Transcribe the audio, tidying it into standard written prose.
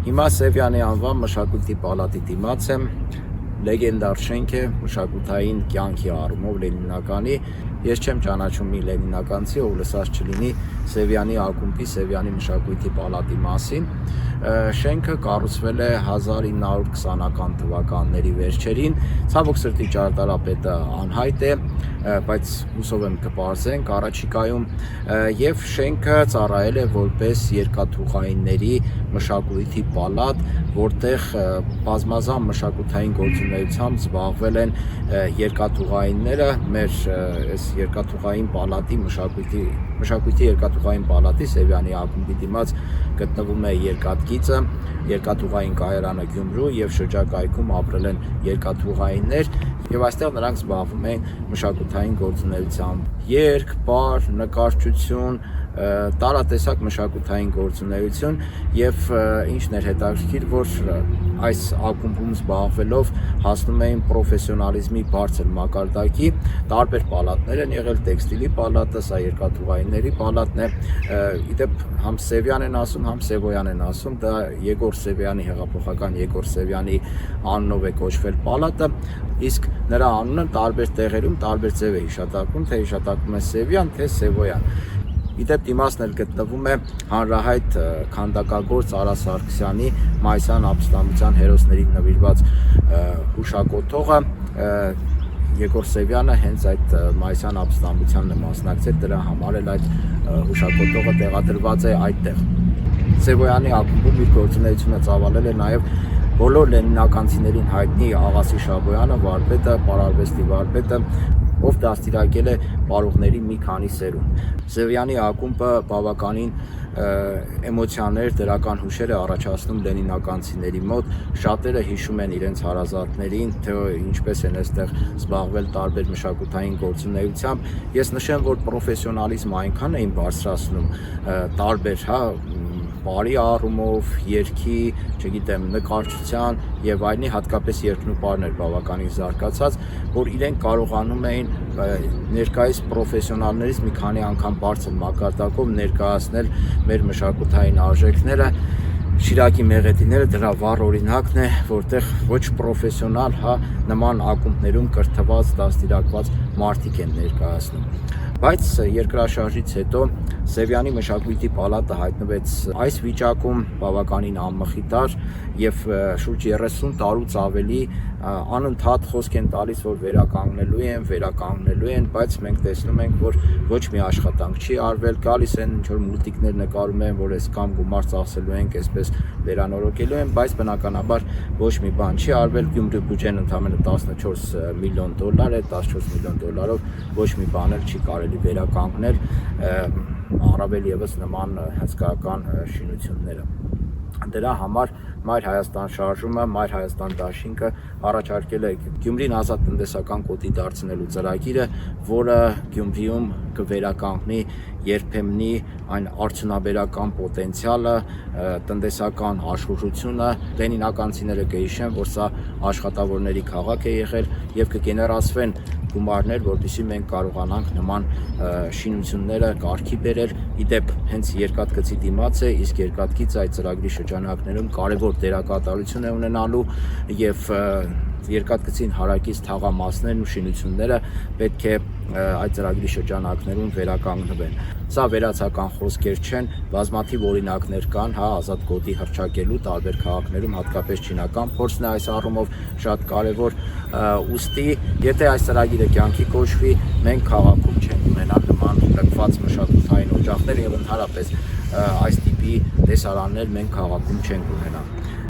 Հիմա Սևյանի անվան մշակույթի պալատի դիմաց եմ, լեգենդար շենք է, մշակութային կյանքի առումով Լենինականի, ես չեմ ճանաչում մի լենինականցի, ով լսած չլինի Սևյանի ակումբի, Սևյանի մշակույթի պալատի մասին։ Շենքը կառուցվել է 1920-ական թվականների վերջերին, ցավոք սրտի ճարտարապետը անհայտ է, բայց հուսով եմ կպարզենք առաջիկայում, եւ շենքը ծառայել է որպես երկաթուղայինների մշակույթի պալատ, որտեղ բազմազան մշակութային գործունեությամբ զբաղվել են երկաթուղայինները, մեր այս երկաթուղային պալատի մշակույթի երկաթուղային պալատի Սևյանի ակումբի դիմաց գտնվում է երկաթգիծը, երկաթուղային կայարանը Գյումրու եւ շրջակայքում ապրել են երկաթուղայիններ եւ այստեղ նրանք զբաղվում են մշակութային գործունեությամբ, երգ, պար, նկարչություն, տարատեսակ մշակութային գործունեություն եւ ինչն էր հետաքրքիր, որ այս ակումբում զբաղվելով հասնում էին պրոֆեսիոնալիզմի բարձր մակարդակի, տարբեր պալատներ են եղել, տեքստիլի պալատը, սա երկաթուղայինների պալատն է, իդեպ համ Սևյան են ասում, համ Սևոյան են ասում, դա Եգոր Սևյանի հեղափոխական Եգոր Սևյանի անունով է կոչվել պալատը, իսկ նրա անունը տարբեր տեղերում տարբեր ձև է հիշատակվում, թե հիշատակվում է Սևյան, թե Սևոյան։ Իդեպ դիմացն էլ գտնվում է հանրահայտ քանդակագործ Արա Սարգսյանի մայիսյան ապստամբության հերոսներին նվիրված հուշակոթողը, Եգոր Սևյանը հենց այդ մայիսյան ապստամբությանն է մասնակցել, դրա համար էլ այդ հուշակոթողը տեղադրված է այդտեղ։ Սևոյանի ակումբում իր գործունեությունը ծավալել է նաև բոլոր լենինականցիներին հայտնի Աղասի Շաբոյանը, վարպետը, պարարվեստի վարպետը, ով դաստիարակել է պարողների մի քանի սերունդ։ Սևյանի ակումբը բավականին էմոցիաներ, դրական հուշեր է առաջացնում լենինականցիների մոտ, շատերը հիշում են իրենց հարազատներին, թե ինչպես են այստեղ զբաղվել տարբեր մշակութային գործունեությամբ։ Ես նշեմ, որ պրոֆեսիոնալիզմը այնքան էին բարձրացնում տարբեր, բարի առումով, երգի, չգիտեմ, նկարչության եւ այլնի, հատկապես երկնուպարներ բավականին զարգացած, որ իրենք կարողանում էին ներկայիս պրոֆեսիոնալներից մի քանի անգամ բարձր մակարդակով ներկայացնել մեր մշակութային արժեքները։ Շիրակի մեղեդիները դրա վառ օրինակն է, որտեղ ոչ պրոֆեսիոնալ, նման ակումբներում կրթված, դաստիարակված մարդիկ են ներկայացնում։ Բայց երկրաշարժից հետո Սևյանի մշակույթի պալատը հայտնվեց այս վիճակում բավականին անմխիթար եւ շուրջ 30 տարուց ավելի անընդհատ խոսք են տալիս, որ վերականգնելու են, բայց մենք տեսնում ենք, որ ոչ մի աշխատանք չի արվել, գալիս են ինչ-որ մուլտիկներ նկարում են, որ այսքան գումար ծախսելու ենք, այսպես վերանորոգելու են, բայց բնականաբար ոչ մի բան չի արվել, Գյումրու բյուջեն ընդամենը $14 միլիոն է, 14 միլիոն դոլարով ոչ մի բան էլ չի կարելի վերականգնել, առավել եւս նման հսկայական շինությունները։ Դրա համար Մայր Հայաստան շարժումը, Մայր Հայաստան դաշինքը առաջարկել է Գյումրին ազատ տնտեսական գոտի դարձնելու ծրագիրը, որը Գյումրիում կվերականգնի երբեմնի այն արդյունաբերական պոտենցիալը, տնտեսական աշխուժությունը։ Լենինականցիները կհիշեն, որ սա աշխատավորների քաղաք է եղել եւ կգեներացվեն գումարներ, որտիսի մենք կարողանանք նման շինությունները կարգի բերել։ Իդեպ հենց երկաթգծի դիմաց է, իսկ երկաթգիծը այդ ծրագրի շրջանակներում կարևոր դերակատարություն է ունենալու եւ երկաթգծին հարակից թաղամասներն ու շինությունները պետք է այդ ծրագրի շրջանակներում վերականգնվեն։ Սա վերացական խոսքեր չեն, բազմաթիվ օրինակներ կան, ազատ գոտի հռչակելու տարբեր քաղաքներում, հատկապես չինական փորձն է այս առումով շատ կարևոր, ուստի եթե այս ծրագիրը կյանքի կոչվի, մենք քաղաքում չենք ունենա նման լքված մշակութային օջախներ եւ ընդհանրապես այս տիպի տեսարաններ մենք քաղաքում չենք ունենա։